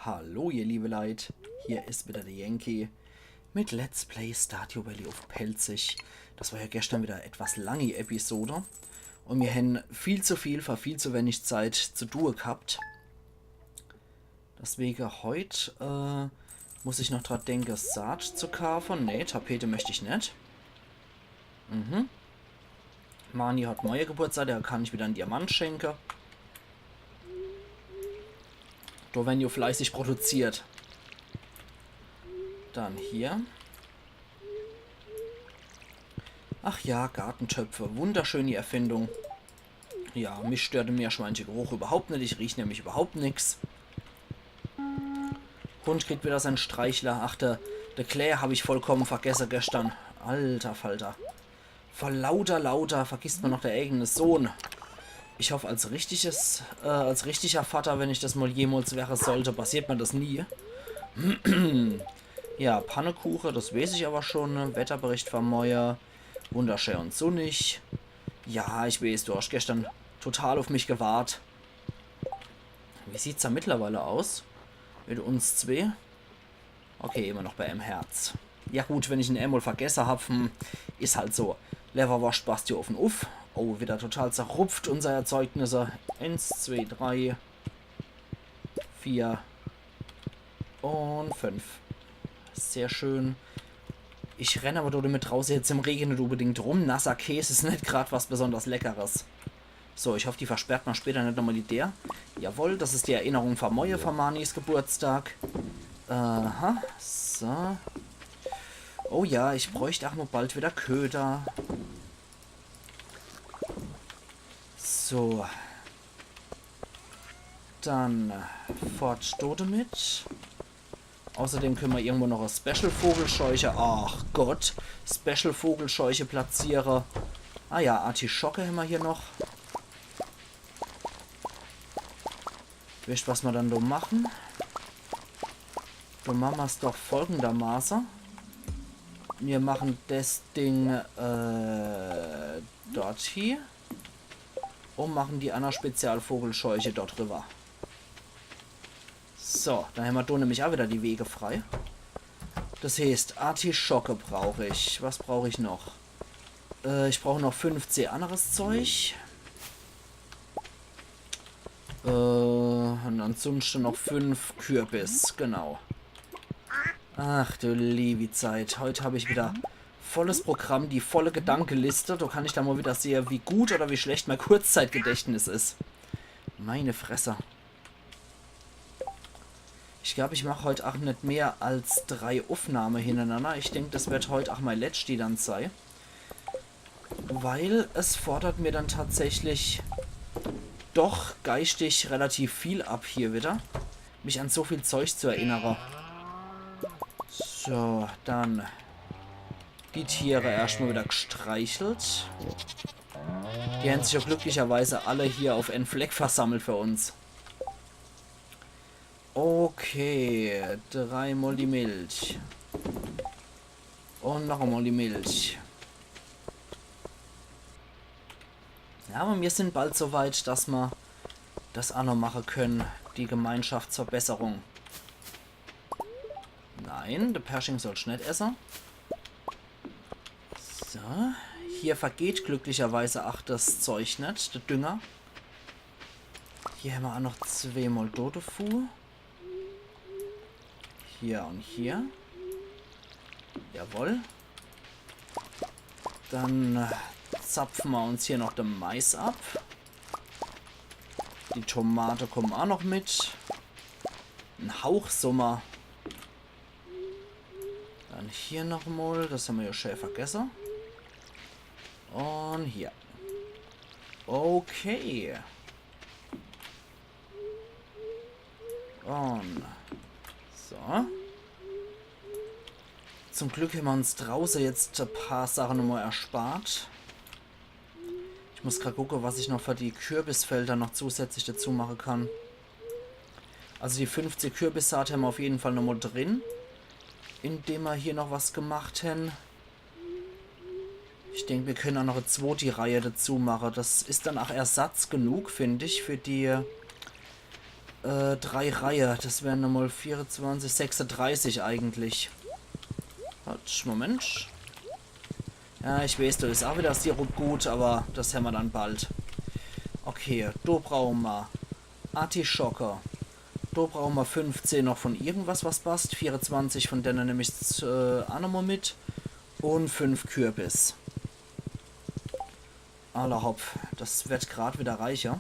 Hallo ihr liebe Leute, hier ist wieder der Yankee mit Let's Play Stardew Valley auf Pelzig. Das war ja gestern wieder etwas lange Episode und wir haben viel zu wenig Zeit zu tun gehabt. Deswegen heute muss ich noch dran denken, Saat zu kaufen. Ne, Tapete möchte ich nicht. Mani hat neue Geburtstag, der kann ich wieder einen Diamant schenken. Da werden ja fleißig produziert. Dann hier. Ach ja, Gartentöpfe. Wunderschöne Erfindung. Ja, mich stört der Meerschweinchen-Geruch überhaupt nicht. Ich rieche nämlich überhaupt nichts. Hund kriegt wieder seinen Streichler. Ach, der Claire habe ich vollkommen vergessen gestern. Alter Falter. Vor lauter vergisst man noch der eigene Sohn. Ich hoffe, als richtiger Vater, wenn ich das mal jemals wäre sollte, passiert mir das nie. Ja, Pannekuchen, das weiß ich aber schon. Wetterbericht von Moja. Wunderschön und sonnig. Ja, ich weiß, du hast gestern total auf mich gewartet. Wie sieht's da mittlerweile aus? Mit uns zwei? Okay, immer noch bei einem Herz. Ja gut, wenn ich einen einmal vergessen habe, ist halt so. Leverwash passt hier offen auf. Oh, wieder total zerrupft unsere Erzeugnisse. 1, 2, 3, 4 und 5. Sehr schön. Ich renne aber dort mit draußen jetzt im Regen nicht unbedingt rum. Nasser Käse ist nicht gerade was besonders Leckeres. So, ich hoffe, die versperrt man später nicht nochmal die der. Jawohl, das ist die Erinnerung von Moje von Manis Geburtstag. Aha, so. Oh ja, ich bräuchte auch mal bald wieder Köder. So. Dann fortstote mit. Außerdem können wir irgendwo noch eine Special-Vogelscheuche. Ach Gott. Special-Vogelscheuche platziere. Ah ja, Artischocke haben wir hier noch. Wisst, was wir dann da machen? Da machen wir es doch folgendermaßen. Wir machen das Ding dort hier. Und machen die andere Spezialvogelscheuche dort rüber. So, dann haben wir da nämlich auch wieder die Wege frei. Das heißt, Artischocke brauche ich. Was brauche ich noch? Ich brauche noch 15 anderes Zeug. Und ansonsten noch 5 Kürbis, genau. Ach du liebe Zeit. Heute habe ich wieder volles Programm, die volle Gedankenliste. Da kann ich dann mal wieder sehen, wie gut oder wie schlecht mein Kurzzeitgedächtnis ist. Meine Fresse. Ich glaube, ich mache heute auch nicht mehr als 3 Aufnahmen hintereinander. Ich denke, das wird heute auch mein letzte dann sein. Weil es fordert mir dann tatsächlich doch geistig relativ viel ab hier wieder. Mich an so viel Zeug zu erinnern. So, dann die Tiere erstmal wieder gestreichelt. Die haben sich ja glücklicherweise alle hier auf einen Fleck versammelt für uns. Okay, 3 mal die Milch. Und noch einmal die Milch. Ja, aber wir sind bald so weit, dass wir das auch noch machen können. Die Gemeinschaftsverbesserung. Nein, der Pershing soll nicht essen. So, hier vergeht glücklicherweise auch das Zeug nicht, der Dünger. Hier haben wir auch noch 2 mal Tofu. Hier und hier. Jawohl. Dann zapfen wir uns hier noch den Mais ab. Die Tomate kommen auch noch mit. Ein Hauch Sommer. Dann hier nochmal. Das haben wir ja schön vergessen. Und hier. Okay. Und so. Zum Glück haben wir uns draußen jetzt ein paar Sachen nochmal erspart. Ich muss gerade gucken, was ich noch für die Kürbisfelder noch zusätzlich dazu machen kann. Also die 50 Kürbissaat haben wir auf jeden Fall nochmal drin. Indem wir hier noch was gemacht haben. Ich denke, wir können auch noch eine zweite Reihe dazu machen. Das ist dann auch Ersatz genug, finde ich, für die 3 Reihe. Das wären nochmal 24, 36 eigentlich. Moment. Ja, ich weiß, da ist auch wieder Sirup gut, aber das haben wir dann bald. Okay, da brauchen wir Artischocker. Da brauchen wir 15 noch von irgendwas, was passt. 24 von denen nehme ich auch nochmal mit. Und 5 Kürbis. Aller Hopf. Das wird gerade wieder reicher.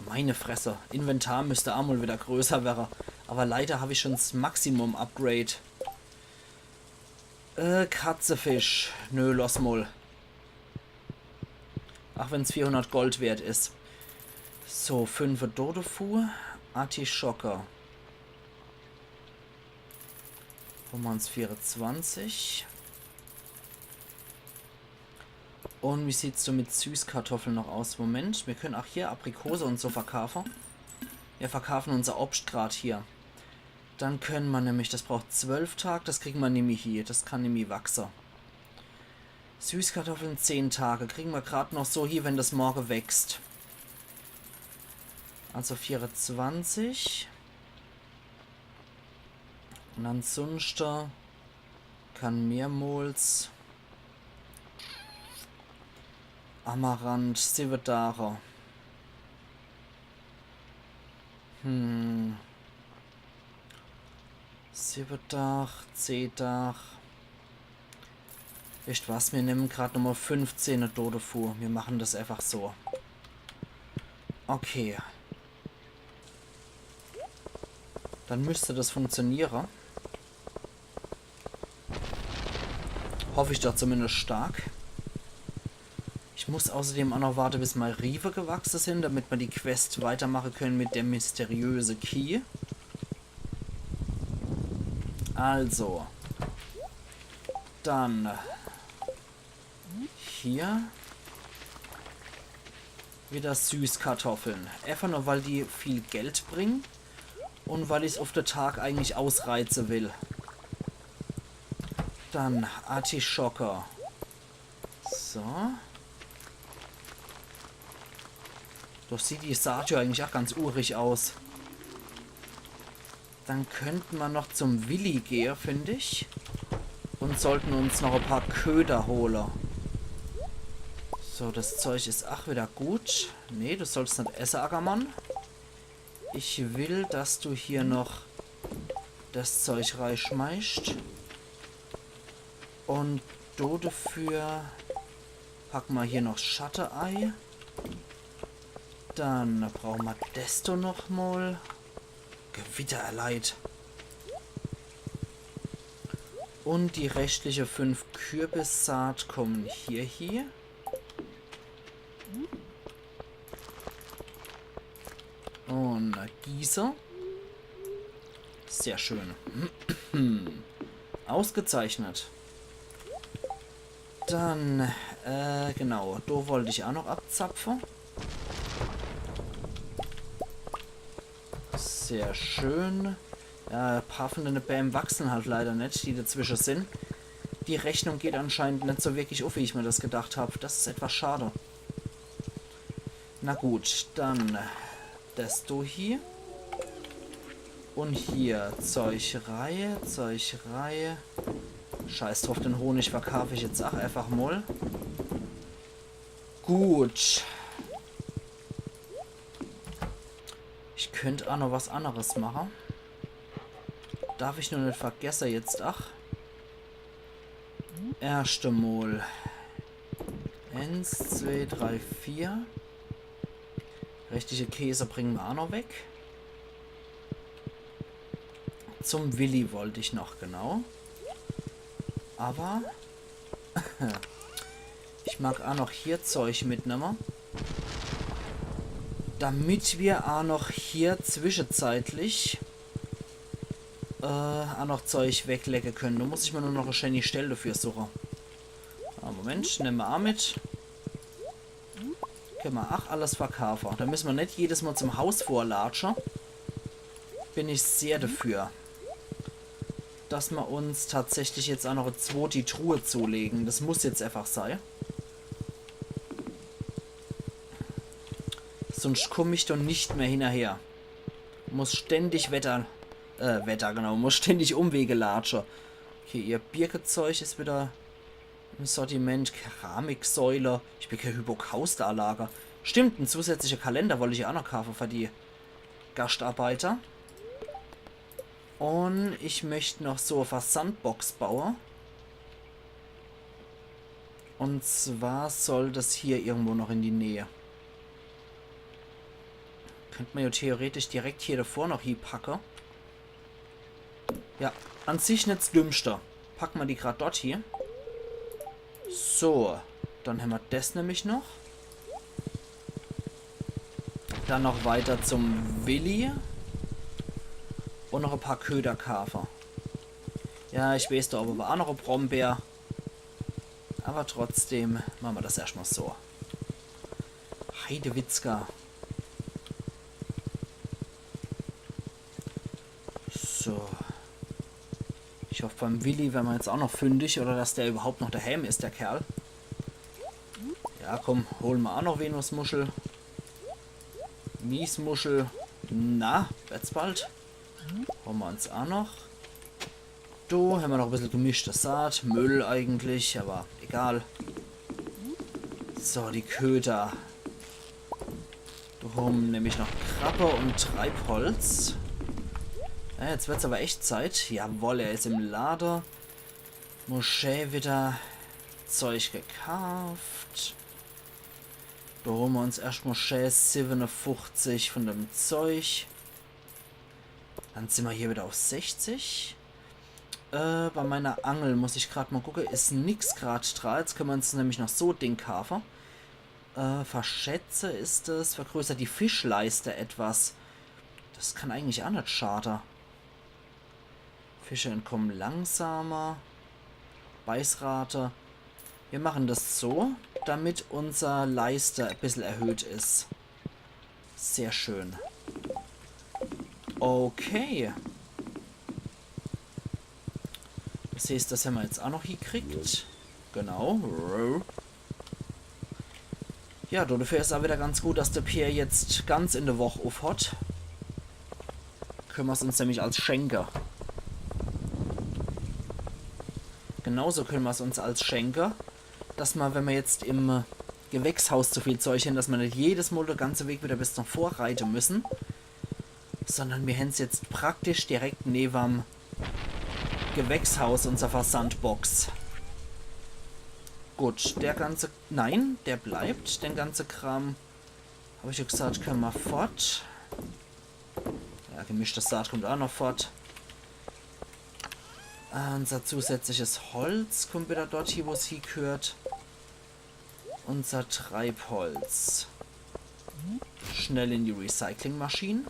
Meine Fresse. Inventar müsste auch mal wieder größer werden. Aber leider habe ich schon das Maximum-Upgrade. Katzefisch. Nö, lass mal. Auch wenn es 400 Gold wert ist. So, 5 Dodofu. Artischocker. Wo waren es? 24. Und wie sieht es so mit Süßkartoffeln noch aus? Moment, wir können auch hier Aprikose und so verkaufen. Wir verkaufen unser Obst gerade hier. Dann können wir nämlich, das braucht 12 Tage, das kriegen wir nämlich hier. Das kann nämlich wachsen. Süßkartoffeln 10 Tage. Kriegen wir gerade noch so hier, wenn das morgen wächst. Also 24. Und ansonsten kann mehrmals Amaranth, Sivedara. Siebedach, Zedach. Echt was? Wir nehmen gerade nochmal 15 Dodofu. Wir machen das einfach so. Okay. Dann müsste das funktionieren. Hoffe ich doch zumindest stark. Ich muss außerdem auch noch warten, bis mal Rive gewachsen sind, damit wir die Quest weitermachen können mit der mysteriöse Key. Also. Dann. Hier. Wieder Süßkartoffeln. Einfach nur, weil die viel Geld bringen. Und weil ich es auf den Tag eigentlich ausreizen will. Dann Artischocker. So. Doch sieht die Saat ja eigentlich auch ganz urig aus. Dann könnten wir noch zum Willi gehen, finde ich. Und sollten uns noch ein paar Köder holen. So, das Zeug ist auch wieder gut. Nee, du sollst nicht essen, Ackermann. Ich will, dass du hier noch das Zeug reinschmeißt. Und du dafür packen wir hier noch Schattenei. Dann brauchen wir desto noch mal. Gewittererleid. Und die restliche 5 Kürbissaat kommen hier. Und Gießer. Sehr schön. Ausgezeichnet. Dann, genau, da wollte ich auch noch abzapfen. Sehr schön. Ja, ein paar von den Bäumen wachsen halt leider nicht, die dazwischen sind. Die Rechnung geht anscheinend nicht so wirklich auf, wie ich mir das gedacht habe. Das ist etwas schade. Na gut, dann das du hier. Und hier Zeugreihe. Scheiß drauf, den Honig verkaufe ich jetzt auch einfach mal. Gut. Ich könnte auch noch was anderes machen. Darf ich nur nicht vergessen jetzt, ach. Erste Mal. 1, 2, 3, 4. Richtige Käse bringen wir auch noch weg. Zum Willi wollte ich noch, genau. Aber ich mag auch noch hier Zeug mitnehmen. Damit wir auch noch hier zwischenzeitlich auch noch Zeug weglecken können. Da muss ich mir nur noch eine schöne Stelle dafür suchen. Moment, nehmen wir auch mit. Können wir auch alles verkaufen. Da müssen wir nicht jedes Mal zum Haus vorlatschen. Bin ich sehr dafür. Dass wir uns tatsächlich jetzt auch noch eine zweite Truhe zulegen. Das muss jetzt einfach sein. Sonst komme ich doch nicht mehr hinterher. Muss ständig muss ständig Umwege latschen. Okay, ihr Birkezeug ist wieder im Sortiment. Keramiksäule. Ich bin kein Hypokausta-Lager. Stimmt, ein zusätzlicher Kalender wollte ich ja auch noch kaufen für die Gastarbeiter. Und ich möchte noch so eine Versandbox bauen. Und zwar soll das hier irgendwo noch in die Nähe. Könnte man ja theoretisch direkt hier davor noch hinpacken. Ja, an sich nicht das Dümmste. Packen wir die gerade dort hier. So, dann haben wir das nämlich noch. Dann noch weiter zum Willi. Und noch ein paar Köderkafer. Ja, ich weiß, da oben war auch noch ein Brombeer. Aber trotzdem machen wir das erstmal so. Heidewitzka. So. Ich hoffe, beim Willi werden wir jetzt auch noch fündig. Oder dass der überhaupt noch daheim ist, der Kerl. Ja, komm, holen wir auch noch Venusmuschel. Miesmuschel. Na, wird's bald. Holen wir uns auch noch. Da haben wir noch ein bisschen gemischte Saat. Müll eigentlich, aber egal. So, die Köder. Da haben nämlich noch Krabbe und Treibholz. Ja, jetzt wird es aber echt Zeit. Jawohl, er ist im Lader. Moschee wieder Zeug gekauft. Da holen wir uns erst Moschee 57 von dem Zeug. Dann sind wir hier wieder auf 60. Bei meiner Angel muss ich gerade mal gucken. Ist nix gerade dran. Jetzt können wir uns nämlich noch so Ding kaufen. Verschätze ist es. Vergrößert die Fischleiste etwas. Das kann eigentlich auch nicht schaden. Fische entkommen langsamer. Beißrate. Wir machen das so, damit unser Leiste ein bisschen erhöht ist. Sehr schön. Okay. Das heißt, das haben wir jetzt auch noch gekriegt. Genau. Ja, dafür ist auch wieder ganz gut, dass der Pierre jetzt ganz in der Woche aufhat. Können wir es uns nämlich als Schenker. Genauso können wir es uns als Schenker, dass man, wenn wir jetzt im Gewächshaus zu viel Zeug haben, dass wir nicht jedes Mal den ganzen Weg wieder bis nach vorreiten müssen, sondern wir haben es jetzt praktisch direkt neben dem Gewächshaus, unserer Versandbox. Gut, der ganze... Nein, der bleibt. Den ganze Kram, habe ich ja gesagt, können wir fort. Ja, gemischtes Saat kommt auch noch fort. Unser zusätzliches Holz kommt wieder dort hier, wo es hingehört. Unser Treibholz. Schnell in die Recyclingmaschine.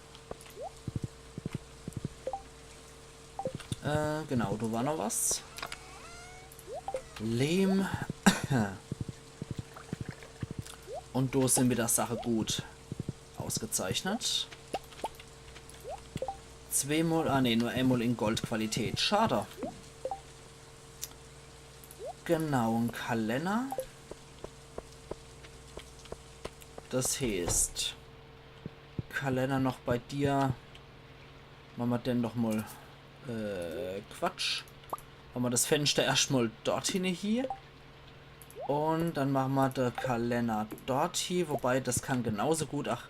Genau, da war noch was. Lehm. Und da sind wir der Sache gut. Ausgezeichnet. Zweimal, nur einmal in Goldqualität. Schade. Genau, ein Kalender. Das heißt, Kalender noch bei dir. Machen wir denn doch mal Quatsch. Machen wir das Fenster erstmal dorthin hier. Und dann machen wir den Kalender dort hier. Wobei, das kann genauso gut. Ach,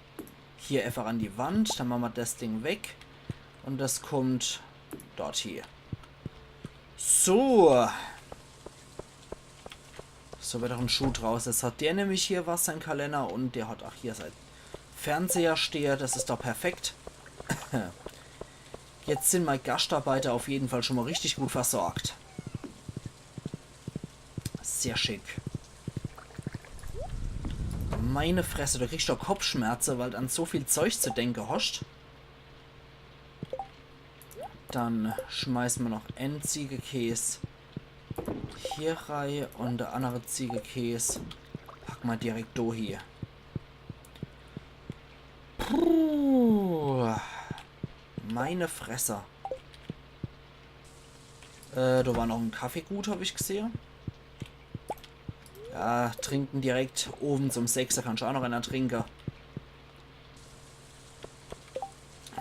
hier einfach an die Wand. Dann machen wir das Ding weg. Und das kommt dort hier. So. So wird auch ein Schuh draus. Jetzt hat der nämlich hier was, sein Kalender. Und der hat auch hier sein Fernseher stehe. Das ist doch perfekt. Jetzt sind meine Gastarbeiter auf jeden Fall schon mal richtig gut versorgt. Sehr schick. Meine Fresse, du kriegst doch Kopfschmerzen, weil an so viel Zeug zu denken hast. Dann schmeißen wir noch einen Ziegekäse hier rein und der andere Ziegekäse packen wir direkt da hier. Puh. Meine Fresse. Da war noch ein Kaffeegut, habe ich gesehen. Ja, trinken direkt oben zum 6, da kann ich auch noch einer trinken.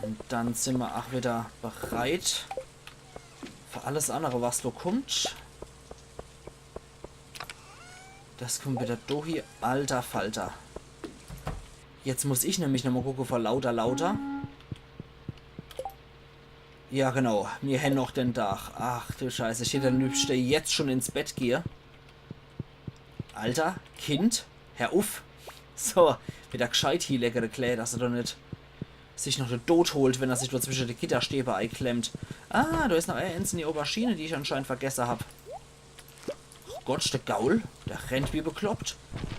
Und dann sind wir auch wieder bereit für alles andere, was da kommt. Das kommt wieder da hier. Alter Falter. Jetzt muss ich nämlich nochmal gucken vor lauter. Ja, genau. Wir haben noch den Dach. Ach du Scheiße. Ich hätte liebste jetzt schon ins Bett gehe. Alter, Kind, Herr Uff. So, wieder gescheit hier leckere Klee, dass er doch nicht sich noch den Tod holt, wenn er sich nur zwischen die Gitterstäbe einklemmt. Ah, da ist noch eins in die Aubergine, die ich anscheinend vergessen habe. Gott, der Gaul, der rennt wie bekloppt.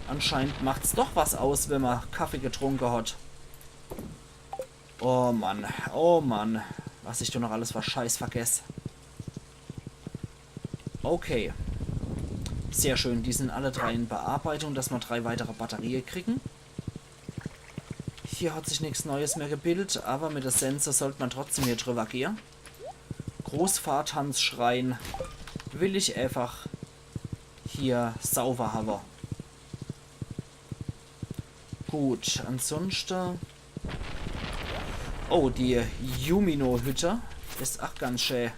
Anscheinend macht's doch was aus, wenn man Kaffee getrunken hat. Oh Mann, was ich doch noch alles für Scheiß vergesse. Okay. Sehr schön, die sind alle drei in Bearbeitung, dass wir 3 weitere Batterien kriegen. Hier hat sich nichts Neues mehr gebildet, aber mit der Sense sollte man trotzdem hier drüber gehen. Großvatertanzschrein will ich einfach hier sauber haben. Gut, ansonsten... Oh, die Yumino-Hütte ist auch ganz schön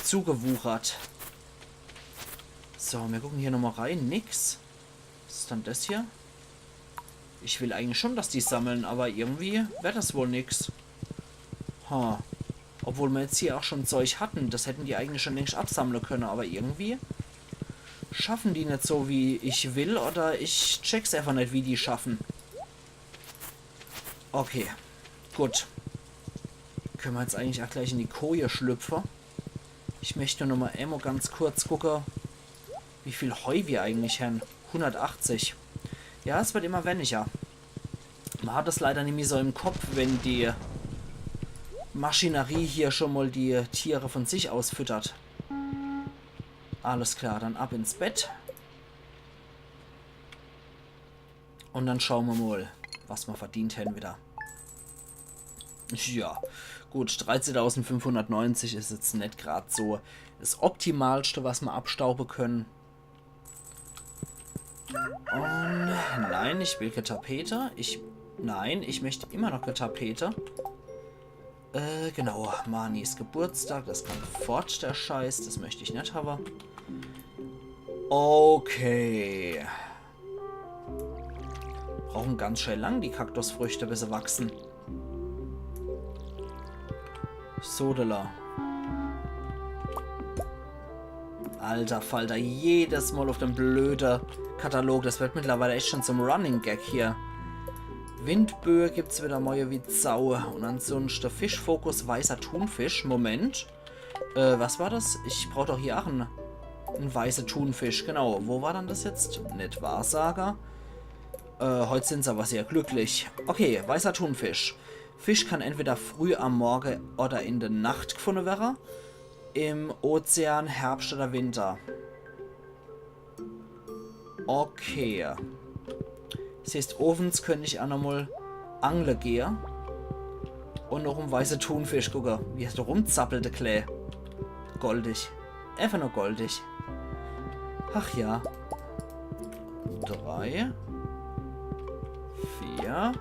zugewuchert. So, wir gucken hier nochmal rein. Nix. Was ist dann das hier? Ich will eigentlich schon, dass die sammeln, aber irgendwie wäre das wohl nix. Ha. Obwohl wir jetzt hier auch schon Zeug hatten. Das hätten die eigentlich schon längst absammeln können, aber irgendwie schaffen die nicht so, wie ich will, oder ich check's einfach nicht, wie die schaffen. Okay. Gut. Können wir jetzt eigentlich auch gleich in die Koje schlüpfen. Ich möchte nur noch mal ganz kurz gucken, wie viel Heu wir eigentlich haben. 180. Ja, es wird immer weniger. Man hat es leider nicht mehr so im Kopf, wenn die Maschinerie hier schon mal die Tiere von sich aus füttert. Alles klar, dann ab ins Bett. Und dann schauen wir mal, was wir verdient haben wieder. Ja, gut, 13.590 ist jetzt nicht gerade so das Optimalste, was wir abstauben können. Und nein, ich will keine Tapete. Nein, ich möchte immer noch keine Tapete. Genau, Manis Geburtstag, das kann fort, der Scheiß, das möchte ich nicht haben. Okay. Brauchen ganz schön lang die Kaktusfrüchte, bis sie wachsen. Sodala. Alter Falter, jedes Mal auf dem blöden Katalog. Das wird mittlerweile echt schon zum Running Gag hier. Windböe gibt es wieder neue wie Sau. Und ansonsten Fischfokus, weißer Thunfisch. Moment. Was war das? Ich brauche doch hier auch einen weißen Thunfisch. Genau. Wo war dann das jetzt? Nicht Wahrsager. Heute sind sie aber sehr glücklich. Okay, weißer Thunfisch. Fisch kann entweder früh am Morgen oder in der Nacht gefunden werden. Im Ozean, Herbst oder Winter. Okay. Das heißt, ovens könnte ich auch nochmal angeln gehen. Und noch um weiße Thunfisch gucken. Wie er da rumzappelte, Klee. Goldig. Einfach nur goldig. Ach ja. 3. 4.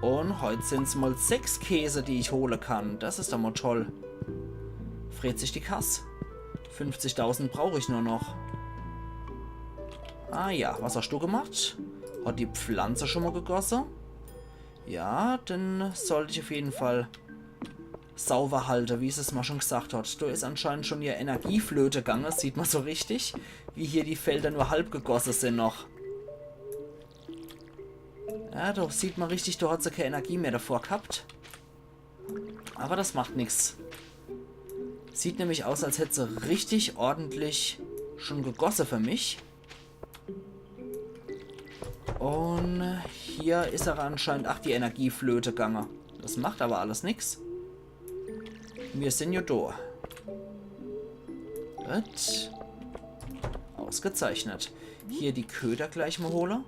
Und heute sind es mal 6 Käse, die ich holen kann. Das ist doch mal toll. Friert sich die Kasse. 50.000 brauche ich nur noch. Ah ja, was hast du gemacht? Hat die Pflanze schon mal gegossen? Ja, dann sollte ich auf jeden Fall sauber halten, wie es mal schon gesagt hat. Da ist anscheinend schon ihr Energieflöte gegangen, das sieht man so richtig, wie hier die Felder nur halb gegossen sind noch. Ja, doch sieht man richtig, da hat sie keine Energie mehr davor gehabt. Aber das macht nichts. Sieht nämlich aus, als hätte sie richtig ordentlich schon gegossen für mich. Und hier ist er anscheinend, ach, die Energieflöte gegangen. Das macht aber alles nichts. Wir sind ja da. Gut. Ausgezeichnet. Hier die Köder gleich mal holen.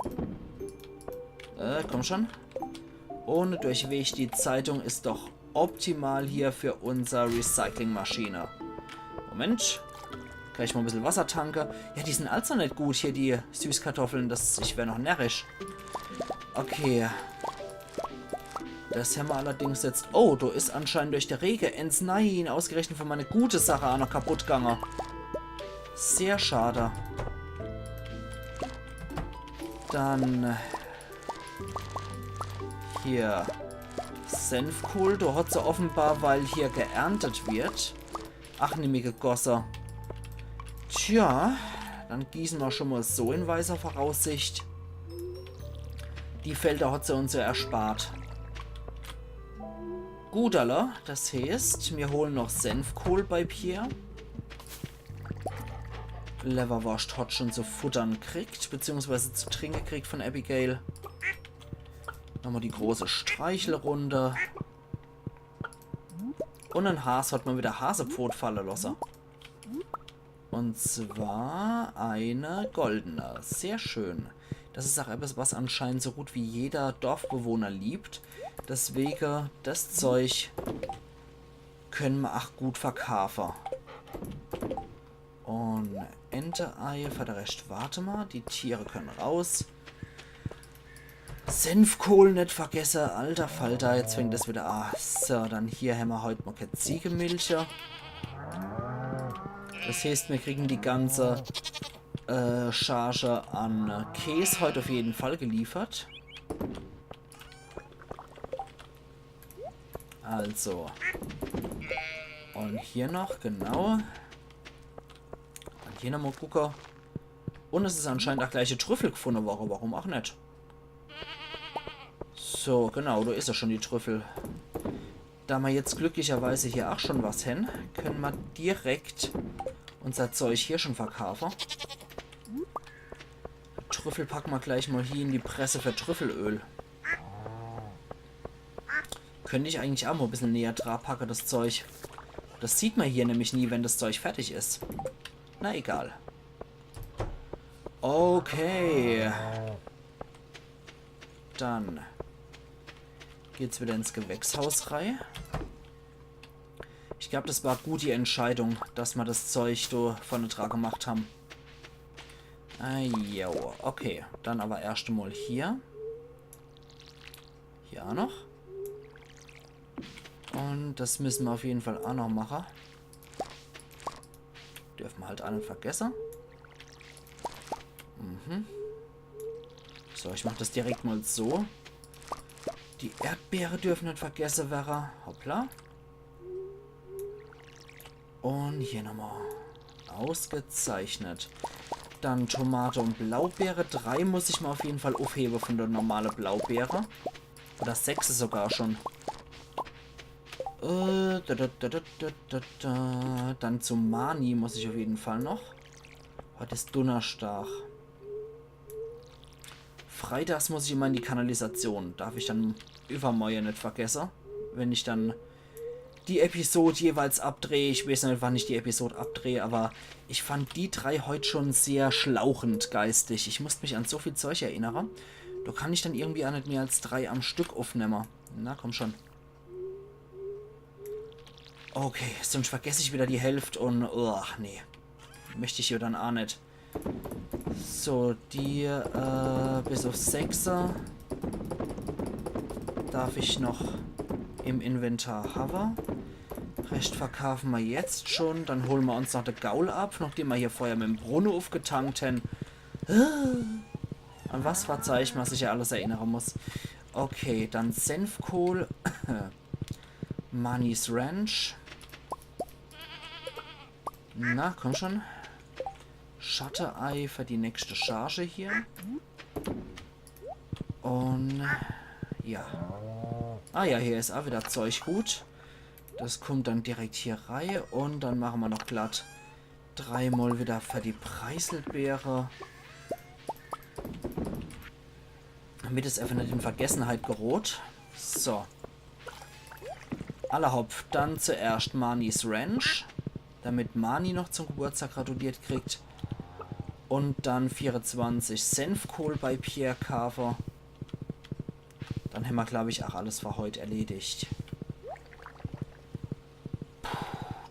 Komm schon. Ohne Durchweg, die Zeitung ist doch optimal hier für unsere Recyclingmaschine. Moment. Gleich mal ein bisschen Wasser tanke. Ja, die sind also nicht gut hier, die Süßkartoffeln. Ich wäre noch närrisch. Okay. Das haben wir allerdings jetzt... Oh, da ist anscheinend durch der Regen. Nein, ausgerechnet von meine gute Sache auch noch kaputt gegangen. Sehr schade. Dann... Hier... Senfkohl. Da hat sie offenbar, weil hier geerntet wird. Ach, ne, mir gegossen. Tja, dann gießen wir schon mal so in weiser Voraussicht. Die Felder hat sie uns ja erspart. Gut, alle. Das heißt, wir holen noch Senfkohl bei Pierre. Leverwurst hat schon zu futtern kriegt, beziehungsweise zu trinken kriegt von Abigail. Nochmal die große Streichelrunde. Und ein Has hat man wieder Hasepfot fallen lassen. Und zwar eine goldene. Sehr schön. Das ist auch etwas, was anscheinend so gut wie jeder Dorfbewohner liebt. Deswegen, das Zeug können wir auch gut verkaufen. Und Ente-Ei, für den Rest warte mal. Die Tiere können raus. Senfkohl nicht vergessen. Alter Falter, jetzt fängt das wieder an. So, dann hier haben wir heute mal keine Ziegenmilche. Das heißt, wir kriegen die ganze Charge an Käse heute auf jeden Fall geliefert. Also. Und hier noch, genau. Und hier nochmal gucken. Und es ist anscheinend auch gleiche Trüffel gefunden worden. Warum auch nicht? So, genau, da ist ja schon die Trüffel. Da wir jetzt glücklicherweise hier auch schon was hin, können wir direkt unser Zeug hier schon verkaufen. Trüffel packen wir gleich mal hier in die Presse für Trüffelöl. Könnte ich eigentlich auch mal ein bisschen näher dran packen, das Zeug. Das sieht man hier nämlich nie, wenn das Zeug fertig ist. Na egal. Okay. Dann geht's wieder ins Gewächshaus rein. Ich glaube, das war gut die Entscheidung, dass wir das Zeug da vorne dran gemacht haben. Jo, okay. Dann aber erst einmal hier. Hier auch noch. Und das müssen wir auf jeden Fall auch noch machen. Dürfen wir halt auch nicht vergessen. So, ich mache das direkt mal so. Die Erdbeere dürfen nicht vergessen werden. Hoppla. Und hier nochmal. Ausgezeichnet. Dann Tomate und Blaubeere. 3 muss ich mal auf jeden Fall aufheben von der normalen Blaubeere. Oder 6 sogar schon. Dann zum Mani muss ich auf jeden Fall noch. Heute ist Donnerstag. Freitags muss ich immer in die Kanalisation. Darf ich dann übermorgen nicht vergessen. Wenn ich dann die Episode jeweils abdrehe. Ich weiß nicht, wann ich die Episode abdrehe, aber ich fand die 3 heute schon sehr schlauchend geistig. Ich musste mich an so viel Zeug erinnern. Da kann ich dann irgendwie auch nicht mehr als 3 am Stück aufnehmen. Na, komm schon. Okay, sonst vergesse ich wieder die Hälfte und... Ach, nee. Möchte ich hier dann auch nicht. So, die bis auf 6er darf ich noch im Inventar haben. Recht verkaufen wir jetzt schon. Dann holen wir uns noch den Gaul ab, nachdem wir hier vorher mit dem Brunnen aufgetankt haben. An was verzeichnen, was ich ja alles erinnern muss. Okay, dann Senfkohl. Manny's Ranch. Na, komm schon. Schatterei für die nächste Charge hier. Und ja. Ah ja, hier ist auch wieder Zeug gut. Das kommt dann direkt hier rein. Und dann machen wir noch glatt 3 mal wieder für die Preiselbeere. Damit es einfach nicht in Vergessenheit gerät. So. Allerhaupt. Dann zuerst Manny's Ranch. Damit Mani noch zum Geburtstag gratuliert kriegt. Und dann 24 Senfkohl bei Pierre Carver. Dann haben wir, glaube ich, auch alles für heute erledigt.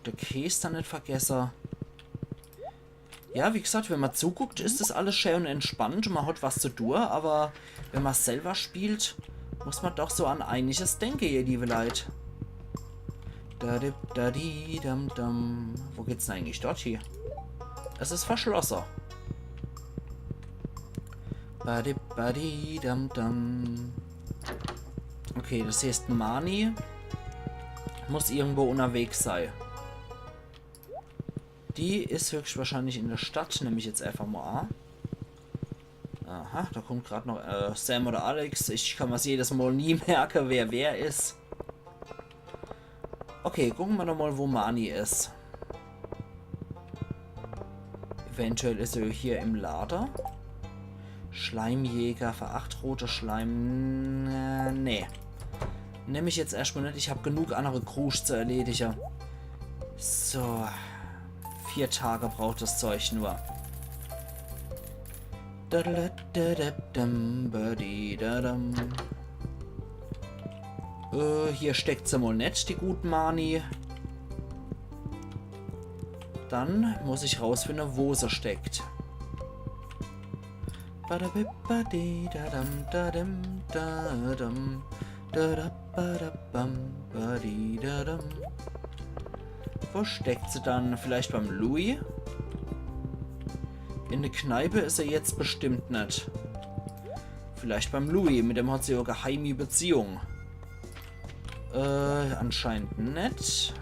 Der Käse dann nicht vergessen. Ja, wie gesagt, wenn man zuguckt, ist das alles schön und entspannt. Man hat was zu tun, aber wenn man selber spielt, Muss man doch so an einiges denken, ihr liebe Leute. Wo geht's denn eigentlich dort hier? Es ist verschlossen. Okay, das heißt, Mani muss irgendwo unterwegs sein. Die ist höchstwahrscheinlich in der Stadt, nehme ich jetzt einfach mal an. Aha, da kommt gerade noch Sam oder Alex. Ich kann mir jedes Mal nie merken, wer ist. Okay, gucken wir doch mal, wo Mani ist. Eventuell ist er hier im Lader. Schleimjäger, verachtrote Schleim... nee. Nehme ich jetzt erstmal nicht. Ich habe genug andere Krusch zu erledigen. So. 4 Tage braucht das Zeug nur. Hier steckt sie mal nicht, die guten Mani. Dann muss ich rausfinden, wo sie steckt. Wo steckt sie dann? Vielleicht beim Louis? In der Kneipe ist er jetzt bestimmt nicht. Vielleicht beim Louis, mit dem hat sie eine geheime Beziehung. Anscheinend nicht.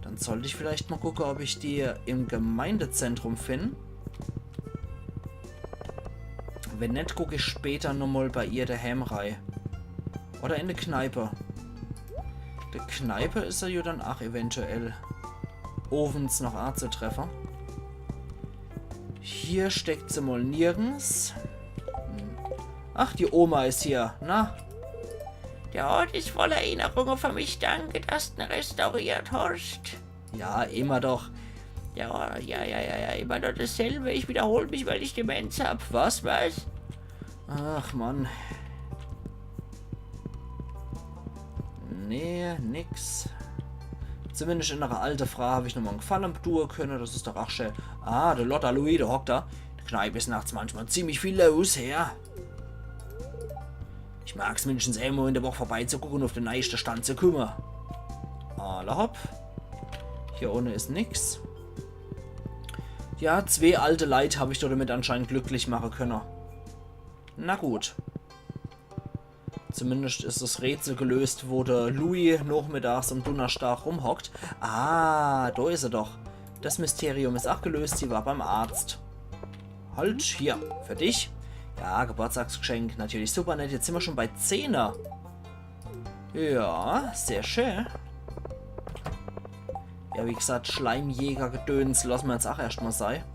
Dann sollte ich vielleicht mal gucken, ob ich die im Gemeindezentrum finde. Wenn nicht, gucke ich später nochmal bei ihr daheim rein. Oder in der Kneipe. Der Kneipe ist er ja dann auch eventuell ovens noch anzutreffen. Hier steckt sie mal nirgends. Ach, die Oma ist hier. Na? Der Ort ist voller Erinnerungen für mich. Danke, dass du ihn restauriert hast. Ja, immer doch. Ja, immer doch dasselbe. Ich wiederhole mich, weil ich Demenz hab. Was? Ach, Mann. Nee, nix. Zumindest in einer alten Frau habe ich nochmal einen Gefallen tun können. Das ist doch auch schön. Ah, der Lotta Louis, der hockt da. Der Kneipe ist nachts manchmal ziemlich viel los, ja. Ich mag es mindestens einmal in der Woche vorbeizugucken und auf den neuesten Stand zu kümmern. Alla hopp. Hier ohne ist nix. Ja, 2 alte Leute habe ich dort damit anscheinend glücklich machen können. Na gut. Zumindest ist das Rätsel gelöst, wo der Louis nachmittags am Donnerstag rumhockt. Ah, da ist er doch. Das Mysterium ist auch gelöst, sie war beim Arzt. Halt, hier, für dich. Ja, Geburtstagsgeschenk, natürlich super nett. Jetzt sind wir schon bei 10er. Ja, sehr schön. Ja, wie gesagt, Schleimjäger-Gedöns lassen wir jetzt auch erstmal sein.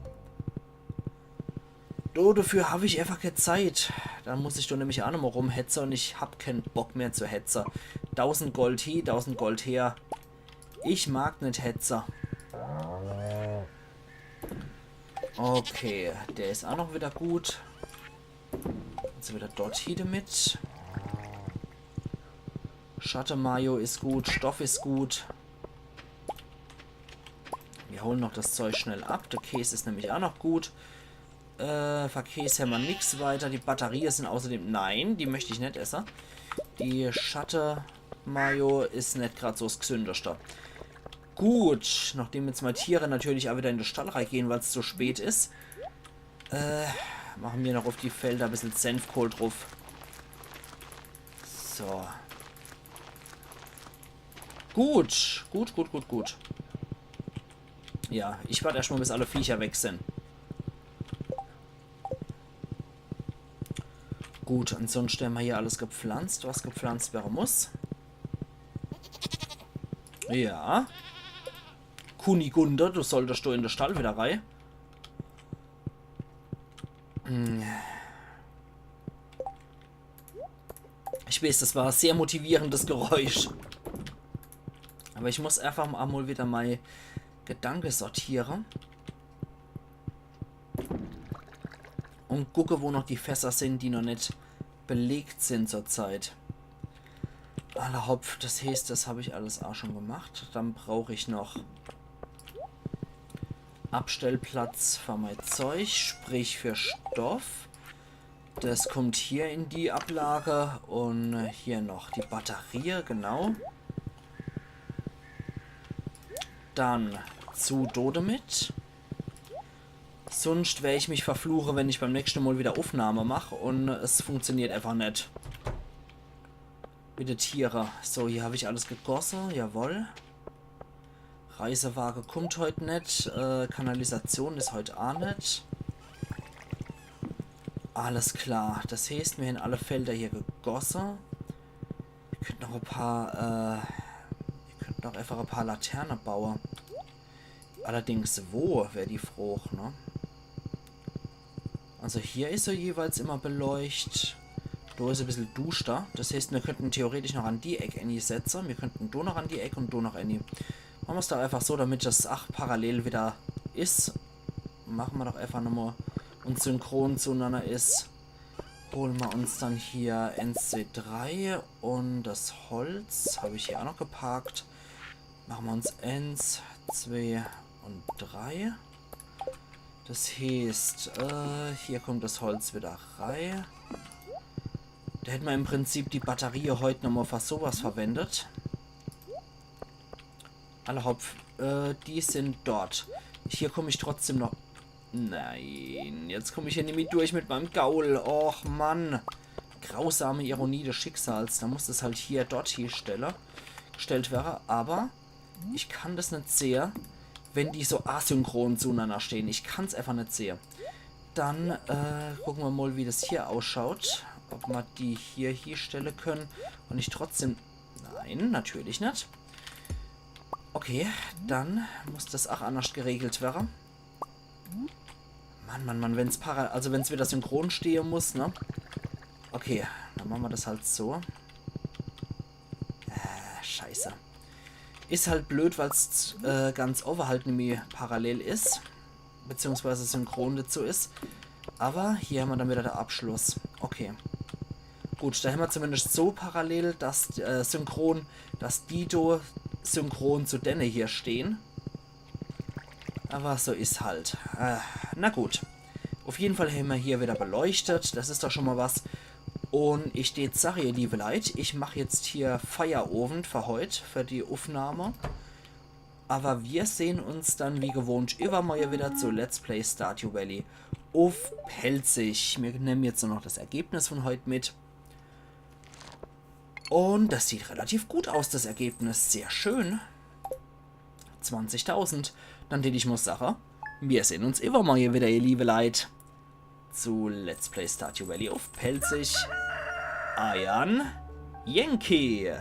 Dafür habe ich einfach keine Zeit. Dann muss ich doch nämlich auch nochmal rumhetzen und ich habe keinen Bock mehr zu hetzen. 1000 Gold hier, 1000 Gold her. Ich mag nicht Hetzer. Okay, der ist auch noch wieder gut. Jetzt wieder dort hier mit. Schattenmayo ist gut, Stoff ist gut. Wir holen noch das Zeug schnell ab. Der Käse ist nämlich auch noch gut. Verkäse haben wir nichts weiter. Die Batterien sind außerdem... Nein, die möchte ich nicht essen. Die Schattenmayo ist nicht gerade so das Gesünderste. Gut, nachdem jetzt mal Tiere natürlich auch wieder in die Stallreihe gehen, weil es zu spät ist, machen wir noch auf die Felder ein bisschen Senfkohl drauf. So. Gut. Ja, ich warte erstmal, bis alle Viecher weg sind. Gut, ansonsten haben wir hier alles gepflanzt, was gepflanzt werden muss. Ja. Kunigunde, du solltest du in der Stall wieder rein. Ich weiß, das war ein sehr motivierendes Geräusch. Aber ich muss einfach mal wieder meine Gedanken sortieren. Und gucke, wo noch die Fässer sind, die noch nicht belegt sind zurzeit. Aller Hopf, das heißt, das habe ich alles auch schon gemacht. Dann brauche ich noch Abstellplatz für mein Zeug, sprich für Stoff. Das kommt hier in die Ablage und hier noch die Batterie, genau. Dann zu Dodemit. Sonst werde ich mich verfluchen, wenn ich beim nächsten Mal wieder Aufnahme mache und es funktioniert einfach nicht. Mit den Tieren. So, hier habe ich alles gegossen, jawohl. Reisewaage kommt heute nicht. Kanalisation ist heute auch nicht. Alles klar. Das heißt, wir haben alle Felder hier gegossen. Ich könnte noch ein paar, ich könnte noch einfach ein paar Laternen bauen. Allerdings, wo wäre die Frucht, ne? Also hier ist so jeweils immer beleuchtet. Da ist ein bisschen duster. Das heißt, wir könnten theoretisch noch an die Ecke setzen. Wir könnten da noch an die Ecke und da noch an die. Machen wir es doch einfach so, damit das 8 parallel wieder ist. Machen wir doch einfach nochmal und synchron zueinander ist. Holen wir uns dann hier NC3 und das Holz. Habe ich hier auch noch geparkt. Machen wir uns 1, 2 und 3. Das heißt, hier kommt das Holz wieder rein. Da hätten wir im Prinzip die Batterie heute nochmal fast sowas verwendet. Alle Hopf, die sind dort. Hier komme ich trotzdem noch... Nein, jetzt komme ich hier nämlich durch mit meinem Gaul. Och, Mann. Grausame Ironie des Schicksals. Da muss das halt hier, dort hier gestellt werden. Aber ich kann das nicht sehen, wenn die so asynchron zueinander stehen. Ich kann es einfach nicht sehen. Dann gucken wir mal, wie das hier ausschaut. Ob wir die hier stellen können und ich trotzdem... Nein, natürlich nicht. Okay, dann muss das auch anders geregelt werden. Mann, wenn es also wenn es wieder synchron stehen muss, ne? Okay, dann machen wir das halt so. Scheiße. Ist halt blöd, weil es ganz over halt nämlich parallel ist. Beziehungsweise synchron dazu ist. Aber hier haben wir dann wieder den Abschluss. Okay. Gut, da haben wir zumindest so parallel, dass synchron, dass Dito synchron zu denne hier stehen. Aber so ist halt. Na gut. Auf jeden Fall haben wir hier wieder beleuchtet. Das ist doch schon mal was. Und ich stehe jetzt, sage ihr, liebe Leute, ich mache jetzt hier Feierabend für heute, für die Aufnahme. Aber wir sehen uns dann wie gewohnt übermorgen wieder zu Let's Play Stardew Valley auf Pelzig. Wir nehmen jetzt nur noch das Ergebnis von heute mit. Und das sieht relativ gut aus, das Ergebnis. Sehr schön. 20.000. Dann denke ich mal Sache. Wir sehen uns übermorgen wieder, ihr liebe Leute, zu Let's Play Stardew Valley auf Pelzig. Ayan Yankee.